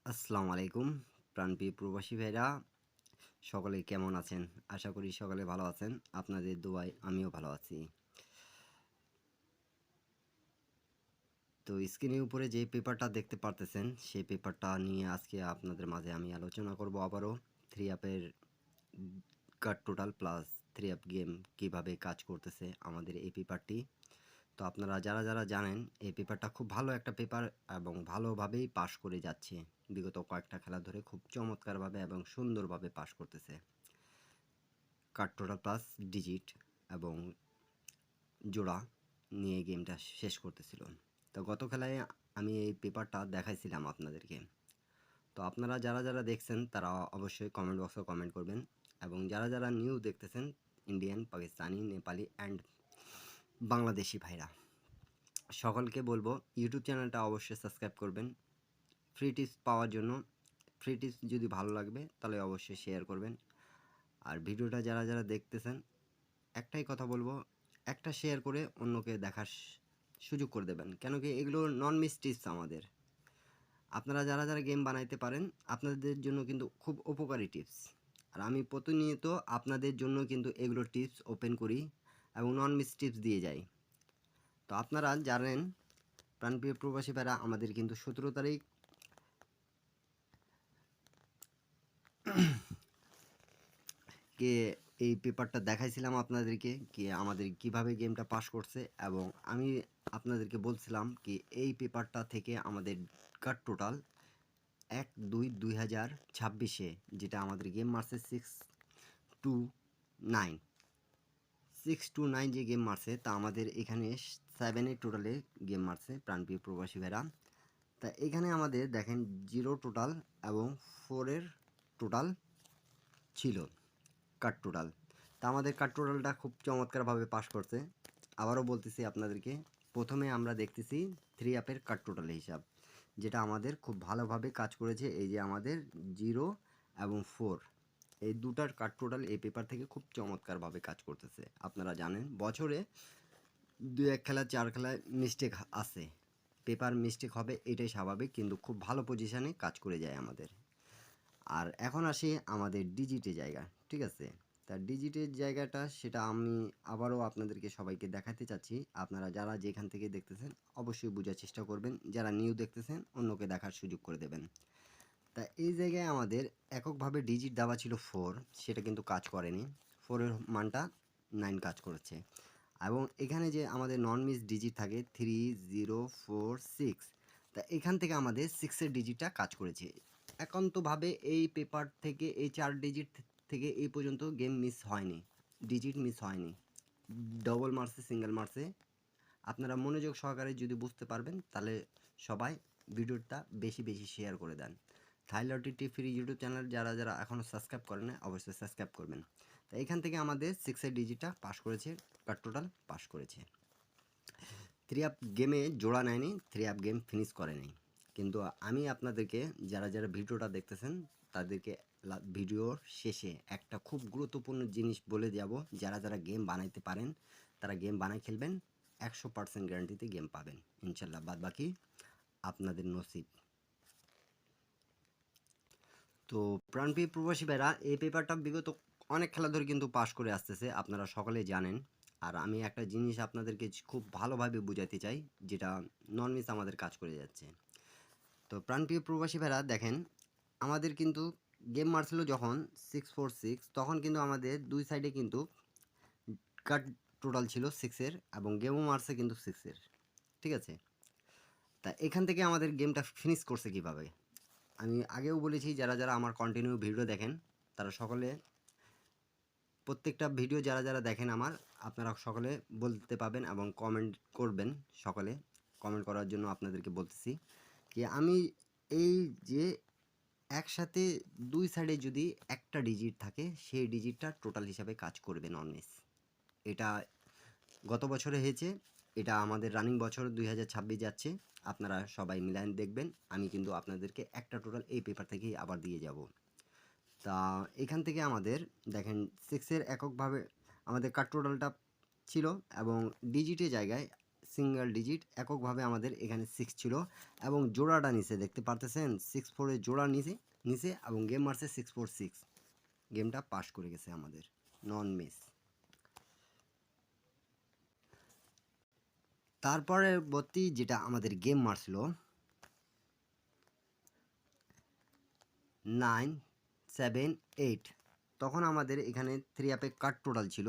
আসসালামু আলাইকুম প্রাণপ্রিয় প্রবাসী ভাইরা, সকলে কেমন আছেন? আশা করি সকলে ভালো আছেন। আপনাদের দোয়ায় আমিও ভালো আছি। তো স্ক্রিনের উপরে যে পেপারটা দেখতে পারতেছেন, সেই পেপারটা নিয়ে আজকে আপনাদের মাঝে আমি আলোচনা করব আবারও। 3 অ্যাপের কাট টোটাল প্লাস 3 অ্যাপ গেম কীভাবে কাজ করতেছে আমাদের এই পেপারটি। তো আপনারা যারা জানেন এই পেপারটা খুব ভালো একটা পেপার এবং ভালোভাবেই পাস করে যাচ্ছে। বিগত কয়েকটা খেলা ধরে খুব চমৎকারভাবে এবং সুন্দরভাবে পাস করতেছে। কাট টোটাল প্লাস ডিজিট এবং জোড়া নিয়ে গেমটা শেষ করতেছিল। তো গত খেলায় আমি এই পেপারটা দেখাইছিলাম আপনাদেরকে। তো আপনারা যারা দেখছেন তারা অবশ্যই কমেন্ট বক্সে কমেন্ট করবেন, এবং যারা নিউ দেখতেছেন ইন্ডিয়ান, পাকিস্তানি, নেপালি অ্যান্ড বাংলাদেশি ভাইরা, সকলকে বলবো ইউটিউব চ্যানেলটা অবশ্যই সাবস্ক্রাইব করবেন। ফ্রি টিপস পাওয়ার জন্য, ফ্রি টিপস যদি ভালো লাগবে তাহলে অবশ্যই শেয়ার করবেন। আর ভিডিওটা যারা দেখতেছেন একটাই কথা বলবো, একটা শেয়ার করে অন্যকে দেখার সুযোগ করে দেবেন। কেন কি এগুলো নন মিস টিপস আমাদের। আপনারা যারা গেম বানাইতে পারেন আপনাদের জন্য কিন্তু খুব উপকারী টিপস। আর আমি প্রতিনিয়ত আপনাদের জন্য কিন্তু এগুলো টিপস ওপেন করি এবং নন মিস টিপস দিয়ে যাই। তো আপনারা জানেন প্রাণপ্রিয় প্রবাসী ভাইরা, আমাদের কিন্তু 17 তারিখ কে এই পেপারটা দেখাইছিলাম আপনাদেরকে, কি আমাদের কিভাবে গেমটা পাস করছে, এবং আমি আপনাদেরকে বলছিলাম কি এই পেপারটা থেকে আমাদের কাট টোটাল 1/2/2026 যেটা আমাদের গেম মারছে 6-9 6-9 যে গেম মারছে, তা আমাদের এখানে 7 টোটালে গেম মারছে প্রাণপ্রিয় প্রবাসী ভাইরা। তা এখানে আমাদের দেখেন 0 টোটাল এবং 4 টোটাল ছিল কাট টোটাল। তা আমাদের কাট টোটালটা খুব চমৎকারভাবে পাস করছে। আবারও বলতেছি আপনাদেরকে, প্রথমে আমরা দেখতেছি 3 অ্যাপের কাট টোটাল হিসাব, যেটা আমাদের খুব ভালোভাবে কাজ করেছে। এই যে আমাদের 0 এবং 4, এই দুটার কাট টোটাল এই পেপার থেকে খুব চমৎকারভাবে কাজ করতেছে। আপনারা জানেন বছরে 2-1 খেলা 4 খেলায় মিস্টেক আছে, পেপার মিস্টেক হবে, এটাই স্বাভাবিক, কিন্তু খুব ভালো পজিশানে কাজ করে যায় আমাদের। আর এখন আসি আমাদের ডিজিটে জায়গা, ঠিক আছে? তার ডিজিটের জায়গাটা সেটা আমি আবারও আপনাদেরকে সবাইকে দেখাতে চাচ্ছি। আপনারা যারা যেখান থেকে দেখতেছেন অবশ্যই বোঝার চেষ্টা করবেন, যারা নিউ দেখতেছেন অন্যকে দেখার সুযোগ করে দেবেন। তা এই জায়গায় আমাদের এককভাবে ডিজিট দেওয়া ছিল 4, সেটা কিন্তু কাজ করেনি। 4-এর মানটা 9 কাজ করেছে। এবং এখানে যে আমাদের নন মিস ডিজিট থাকে 3, 0, 4, 6, তা এখান থেকে আমাদের 6-এর ডিজিটটা কাজ করেছে। একান্তভাবে এই পেপার থেকে এই 4 ডিজিট থেকে এই পর্যন্ত গেম মিস হয়নি, ডিজিট মিস হয়নি। ডবল মারছে, সিঙ্গেল মারছে। আপনারা মনোযোগ সহকারে যদি বুঝতে পারবেন তাহলে সবাই ভিডিওটা বেশি শেয়ার করে দেন। থাইল্যান্ড টি ফ্রি ইউটিউব চ্যানেল যারা এখনও সাবস্ক্রাইব করেন না অবশ্যই সাবস্ক্রাইব করবেন। তো এখান থেকে আমাদের 6-এর ডিজিটটা পাস করেছে, কাট টোটাল পাস করেছে। 3 অ্যাপ গেমে জোড়া নেয়নি, 3 অ্যাপ গেম ফিনিশ করেনি। কিন্তু আমি আপনাদেরকে যারা ভিডিওটা দেখতেছেন তাদেরকে ভিডিওর শেষে একটা খুব গুরুত্বপূর্ণ জিনিস বলে যাব। যারা গেম বানাইতে পারেন তারা গেম বানাই খেলবেন, 100% গ্যারান্টিতে গেম পাবেন ইনশাল্লাহ। বাদ বাকি আপনাদের নসিব। তো প্রাণপ্রিয় প্রবাসী ভাইরা, এই পেপারটা বিগত অনেক খেলা ধরে কিন্তু পাস করে আসতেছে, আপনারা সকলে জানেন। আর আমি একটা জিনিস আপনাদেরকে খুব ভালোভাবে বুঝাতে চাই, যেটা নন মিস আমাদের কাজ করে যাচ্ছে। তো প্রাণপ্রিয় প্রবাসী ভাইরা দেখেন, আমাদের কিন্তু গেম মারছিল যখন 6-4-6, তখন কিন্তু আমাদের দুই সাইডে কিন্তু কাট টোটাল ছিল 6-এর, এবং গেমও মারছে কিন্তু 6-এর, ঠিক আছে? তা এখান থেকে আমাদের গেমটা ফিনিশ করছে কিভাবে, আমি আগেও বলেছি, যারা আমার কন্টিনিউ ভিডিও দেখেন তারা সকলে, প্রত্যেকটা ভিডিও যারা দেখেন আমার, আপনারা সকলে বলতে পাবেন এবং কমেন্ট করবেন। সকলে কমেন্ট করার জন্য আপনাদেরকে বলতেছি কি, আমি এই যে একসাথে দুই সাইডে যদি একটা ডিজিট থাকে সেই ডিজিটটা টোটাল হিসাবে কাজ করবে নন মিস। এটা গত বছরে হয়েছে, এটা আমাদের রানিং বছর 2026 যাচ্ছে। আপনারা সবাই মিলান দেখবেন, আমি কিন্তু আপনাদেরকে একটা টোটাল এই পেপার থেকেই আবার দিয়ে যাব। তা এখান থেকে আমাদের দেখেন 6-এর এককভাবে আমাদের কাট টোটালটা ছিল, এবং ডিজিটের জায়গায় সিঙ্গেল ডিজিট এককভাবে আমাদের এখানে 6 ছিল এবং জোড়াটা নিচে দেখতে পারতেছেন 6-4 জোড়া নিচে এবং গেম মারছে 6-4-6। গেমটা পাস করে গেছে আমাদের, নন মিস। তারপরবর্তী যেটা আমাদের গেম মারছিল 9-7-8, তখন আমাদের এখানে 3 অ্যাপে কাট টোটাল ছিল।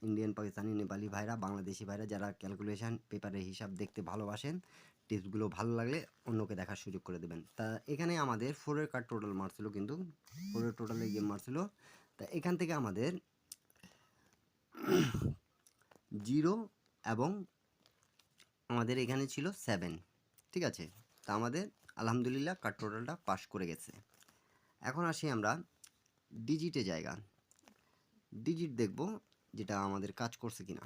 ইন্ডিয়ান, পাকিস্তানি, নেপালি ভাইরা, বাংলাদেশি ভাইরা যারা ক্যালকুলেশন পেপারের হিসাব দেখতে ভালোবাসেন, টিপসগুলো ভালো লাগলে অন্যকে দেখার সুযোগ করে দেবেন। তা এখানে আমাদের 4-এর কাট টোটাল মারছিল, কিন্তু 4-এর টোটালে গেম মারছিল। তা এখান থেকে আমাদের 0 এবং আমাদের এখানে ছিল 7, ঠিক আছে। তা আমাদের আলহামদুলিল্লাহ কাট টোটালটা পাস করে গেছে। এখন আসি আমরা ডিজিটে জায়গা, ডিজিট দেখব যেটা আমাদের কাজ করছে কিনা।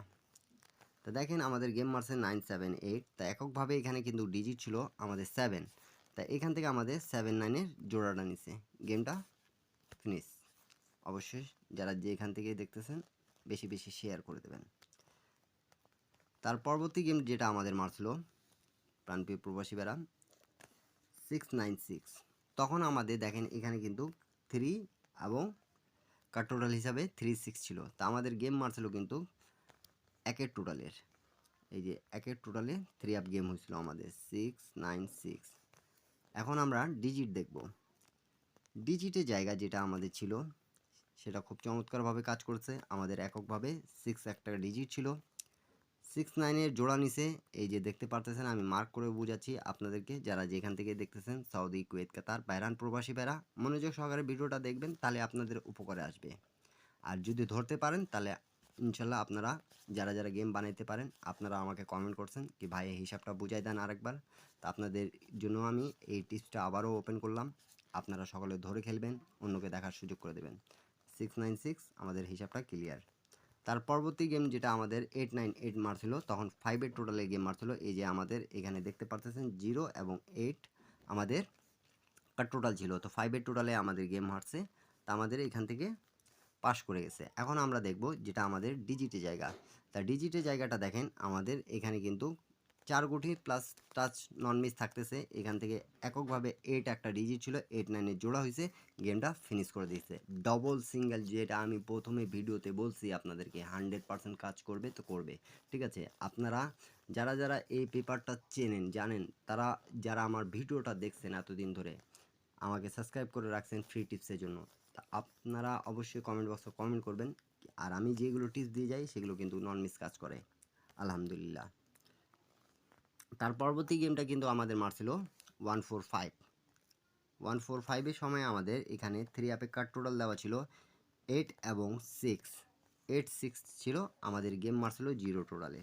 তা দেখেন আমাদের গেম মারছে 9-7-8, তা এককভাবে এখানে কিন্তু ডিজিট ছিল আমাদের 7। তা এখান থেকে আমাদের 7-9-এর জোড়াটা নিছে, গেমটা ফিনিশ। অবশ্যই যারা যে এখান থেকে দেখতেছেন বেশি বেশি শেয়ার করে দেবেন। তার পরবর্তী গেম যেটা আমাদের মারছিল প্রাণপ্রিয় প্রবাসী বেড়া 6-9-6, তখন আমাদের দেখেন এখানে কিন্তু 3 এবং কাট টোটাল হিসাবে 3-6 ছিল। তা আমাদের গেম মারছিল কিন্তু একের টোটালের, এই যে একের টোটালে 3 আপ গেম হয়েছিল আমাদের 6-9-6। এখন আমরা ডিজিট দেখব। ডিজিটের জায়গা যেটা আমাদের ছিল সেটা খুব চমৎকারভাবে কাজ করছে। আমাদের এককভাবে 6 একটা ডিজিট ছিল, 6-9-এর জোড়া নিচে, এই যে দেখতে পারতেছেন আমি মার্ক করে বুঝাচ্ছি আপনাদেরকে, যারা যেখান থেকে দেখতেছেন সৌদি, কুয়েত, কাতার, বাইরান প্রবাসী ভাইরা মনোযোগ সহকারে ভিডিওটা দেখবেন, তাহলে আপনাদের উপকারে আসবে। আর যদি ধরতে পারেন তাহলে ইনশাল্লাহ আপনারা যারা যারা গেম বানাইতে পারেন আপনারা আমাকে কমেন্ট করছেন কি ভাই এই হিসাবটা বুঝাই দেন আরেকবার। তা আপনাদের জন্য আমি এই টিপসটা আবারও ওপেন করলাম, আপনারা সকলে ধরে খেলবেন, অন্যকে দেখার সুযোগ করে দেবেন। 6-9-6 আমাদের হিসাবটা ক্লিয়ার। তার পরবর্তী গেম যেটা আমাদের 8-9-8 মারছিল, তখন 5-এর টোটালে গেম মারছিল। এই যে আমাদের এখানে দেখতে পারতেছেন 0 এবং 8 আমাদের টোটাল ছিল। তো 5-এর টোটালে আমাদের গেম মারছে, তা আমাদের এখান থেকে পাস করে গেছে। এখন আমরা দেখব যেটা আমাদের ডিজিটে জায়গা। তা ডিজিটে জায়গাটা দেখেন আমাদের এখানে কিন্তু 4 গুটি প্লাস টাচ নন মিস থাকতেছে। এখান থেকে এককভাবে 8 একটা ডিজিট ছিল, 8-9-এর জোড়া হয়েছে, গেমটা ফিনিশ করে দিয়েছে। ডবল সিঙ্গেল যেটা আমি প্রথমে ভিডিওতে বলছি আপনাদেরকে 100% কাজ করবে তো করবে, ঠিক আছে। আপনারা যারা যারা এই পেপারটা চেনেন জানেন, তারা যারা আমার ভিডিওটা দেখছেন এতদিন ধরে আমাকে সাবস্ক্রাইব করে রাখছেন ফ্রি টিপসের জন্য, তা আপনারা অবশ্যই কমেন্ট বক্সে কমেন্ট করবেন। আর আমি যেগুলো টিপস দিয়ে যাই সেগুলো কিন্তু নন মিস কাজ করে আলহামদুলিল্লাহ। তার পরবর্তী গেমটা কিন্তু আমাদের মারছিল 1-4-5। 1-4-5-এর সময় আমাদের এখানে 3 অ্যাপে কাট টোটাল দেওয়া ছিল 8 এবং 6, 8-6 ছিল। আমাদের গেম মারছিল 0 টোটালে,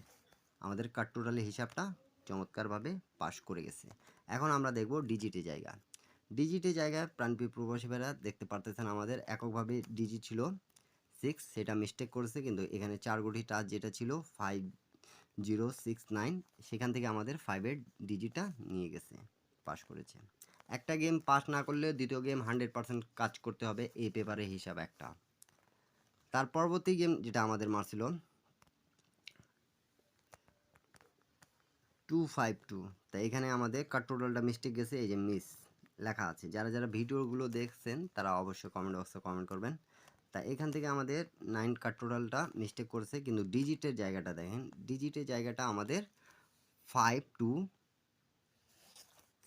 আমাদের কাট টোটালের হিসাবটা চমৎকারভাবে পাস করে গেছে। এখন আমরা দেখব ডিজিটে জায়গা। ডিজিটে জায়গায় প্রাণপ্রিয় প্রবাসী ভাইরা দেখতে পারতেছেন আমাদের এককভাবে ডিজিট ছিল 6, সেটা মিস্টেক করেছে, কিন্তু এখানে 4 গুটি টাচ যেটা ছিল 5-0-6-9, সেখান থেকে আমাদের 5-এর ডিজিটটা নিয়ে গেছে, পাস করেছে। একটা গেম পাস না করলে দ্বিতীয় গেম 100% কাজ করতে হবে, এই পেপারের হিসাব একটা। তার পরবর্তী গেম যেটা আমাদের মারছিল 2-5-2, তা এখানে আমাদের কাট টোটালটা মিস্টেক গেছে, এই যে মিস লেখা আছে। যারা যারা ভিডিওগুলো দেখছেন তারা অবশ্যই কমেন্ট বক্সে কমেন্ট করবেন। তা এখান থেকে আমাদের 9 কাট টোটালটা মিস্টেক করেছে, কিন্তু ডিজিটের জায়গাটা দেখেন, ডিজিটের জায়গাটা আমাদের 5-2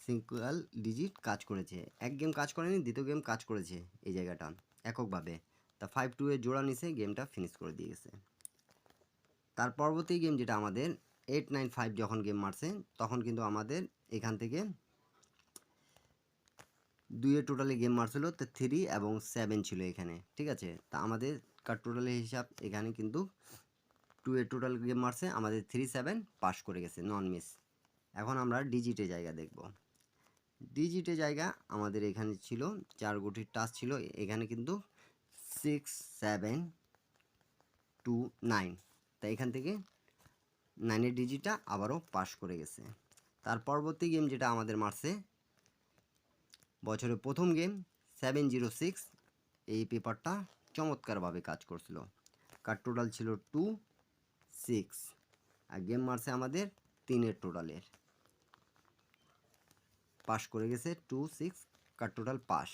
সিঙ্গেল ডিজিট কাজ করেছে। এক গেম কাজ করেনি, দ্বিতীয় গেম কাজ করেছে এই জায়গাটা এককভাবে। তা 5-2 এর জোড়া নিচে গেমটা ফিনিশ করে দিয়ে গেছে। তার পরবর্তী গেম যেটা আমাদের 8-9-5 যখন গেম মারছে, তখন কিন্তু আমাদের এখান থেকে 2-এর টোটালি গেম মারছিল, তো 3 এবং 7 ছিল এখানে, ঠিক আছে। তা আমাদের কার টোটালের হিসাব এখানে কিন্তু 2-এর টোটাল গেম মারছে, আমাদের 3-7 পাস করে গেছে, নন মিস। এখন আমরা ডিজিটে জায়গা দেখব। ডিজিটে জায়গা আমাদের এখানে ছিল 4 গুটির টাচ ছিল, এখানে কিন্তু 6-7-2-9, তাই এখান থেকে 9-এর ডিজিটটা আবারও পাস করে গেছে। তার পরবর্তী গেম যেটা আমাদের মারছে বছরের প্রথম গেম 7-0-6, এই পেপারটা চমৎকারভাবে কাজ করছিল। কার টোটাল ছিল 2-6, আর গেম মারছে আমাদের 3-এর টোটালের পাস করে গেছে 2 6 কার টোটাল পাস।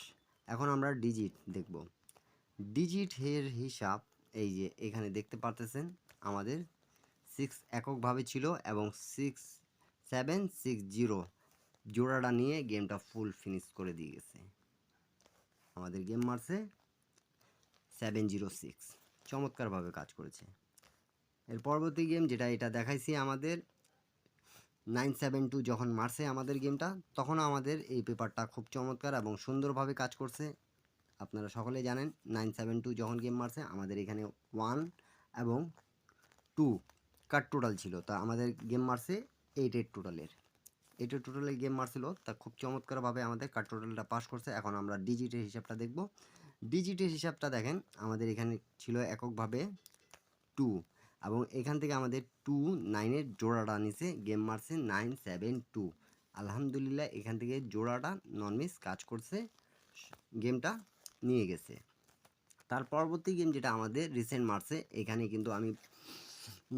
এখন আমরা ডিজিট দেখব। ডিজিটের হিসাব এই যে এখানে দেখতে পারতেছেন আমাদের 6 এককভাবে ছিল এবং 6 7 6 0 জোড়াটা নিয়ে গেমটা ফুল ফিনিশ করে দিয়ে গেছে। আমাদের গেম মারছে 706, চমৎকারভাবে কাজ করেছে। এর পরবর্তী গেম যেটা এটা দেখাইছি আমাদের 972 যখন মারছে আমাদের গেমটা, তখনও আমাদের এই পেপারটা খুব চমৎকার এবং সুন্দরভাবে কাজ করছে। আপনারা সকলেই জানেন 972 যখন গেম মারছে আমাদের এখানে 1 এবং 2 কার টোটাল ছিল, তা আমাদের গেম মারছে 8-এর টোটালের। 8-এর টোটালের গেম মারছিল, তা খুব চমৎকারভাবে আমাদের কার টোটালটা পাস করছে। এখন আমরা ডিজিটের হিসাবটা দেখব। ডিজিটের হিসাবটা দেখেন আমাদের এখানে ছিল এককভাবে 2 এবং এখান থেকে আমাদের 2 9-এর জোড়াটা নিছে, গেম মারছে 972। আলহামদুলিল্লাহ এখান থেকে জোড়াটা নন মিস কাজ করছে, গেমটা নিয়ে গেছে। তার পরবর্তী গেম যেটা আমাদের রিসেন্ট মারছে, এখানে কিন্তু আমি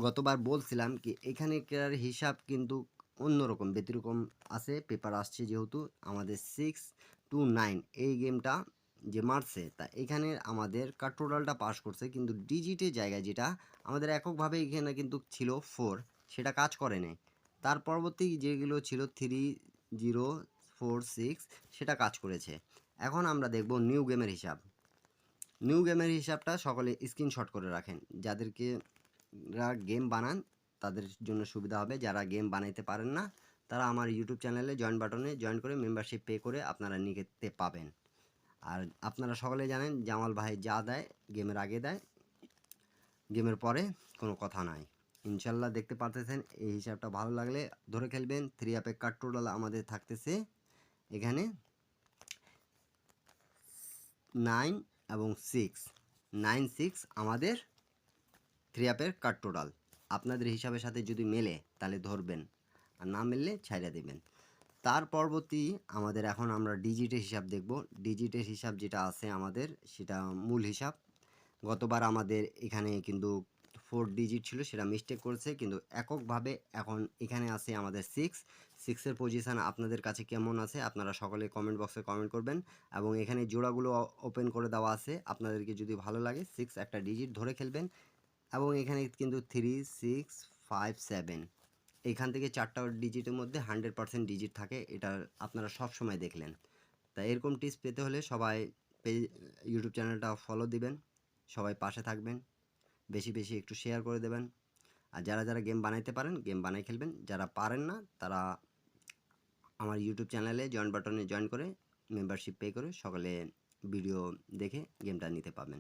গতবার বলছিলাম কি এখানেকার হিসাব কিন্তু অন্যরকম ব্যতিরকম আছে, পেপার আসছে যেহেতু আমাদের 6 to 9 এই গেমটা যে মারছে, তা এখানে আমাদের কার টোটালটা পাস করছে, কিন্তু ডিজিটের জায়গায় যেটা আমাদের এককভাবে এখানে কিন্তু ছিল 4, সেটা কাজ করে নাই। তার পরবর্তী যেগুলো ছিল 3 0 4 6 সেটা কাজ করেছে। এখন আমরা দেখব নিউ গেমের হিসাব। নিউ গেমের হিসাবটা সকলে স্ক্রিনশট করে রাখেন, যাদেরকে গেম বানান তাদের জন্য সুবিধা হবে। যারা গেম বানাইতে পারেন না তারা আমার ইউটিউব চ্যানেলে জয়েন বাটনে জয়েন করে মেম্বারশিপ পে করে আপনারা নিতে পাবেন। আর আপনারা সকলে জানেন জামাল ভাই যা দেয় গেমের আগে দেয়, গেমের পরে কোনো কথা নাই। ইনশাল্লাহ দেখতে পারতেছেন। এই হিসাবটা ভালো লাগলে ধরে খেলবেন। 3 অ্যাপের কার্ড টোটাল আমাদের থাকতেছে এখানে 9 এবং 6 9 6 আমাদের 3 অ্যাপের কার্ড টোটাল। আপনাদের হিসাবের সাথে যদি মেলে তাহলে ধরবেন, আর না মেললে ছাইড়া দেবেন। তার পরবর্তী আমাদের এখন আমরা ডিজিটের হিসাব দেখব। ডিজিটের হিসাব যেটা আছে আমাদের সেটা মূল হিসাব। গতবার আমাদের এখানে কিন্তু 4 ডিজিট ছিল, সেটা মিস্টেক করেছে, কিন্তু এককভাবে এখন এখানে আছে আমাদের 6-এর পজিশান আপনাদের কাছে কেমন আছে আপনারা সকলে কমেন্ট বক্সে কমেন্ট করবেন। এবং এখানে জোড়াগুলো ওপেন করে দেওয়া আছে, আপনাদেরকে যদি ভালো লাগে 6 একটা ডিজিট ধরে খেলবেন। এবং এখানে কিন্তু 3 6 5 7 এখান থেকে 4টা ডিজিটের মধ্যে 100% ডিজিট থাকে, এটা আপনারা সব সময় দেখলেন। তাই এরকম টিপস পেতে হলে সবাই ইউটিউব চ্যানেলটা ফলো দিবেন, সবাই পাশে থাকবেন, বেশি বেশি একটু শেয়ার করে দেবেন। আর যারা যারা গেম বানাইতে পারেন গেম বানাই খেলবেন, যারা পারেন না তারা আমার ইউটিউব চ্যানেলে জয়েন বাটনে জয়েন করে মেম্বারশিপ পে করে সকলে ভিডিও দেখে গেমটা নিতে পাবেন।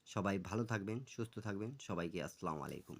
সবাই ভালো থাকবেন, সুস্থ থাকবেন। সবাইকে আসসালামু আলাইকুম।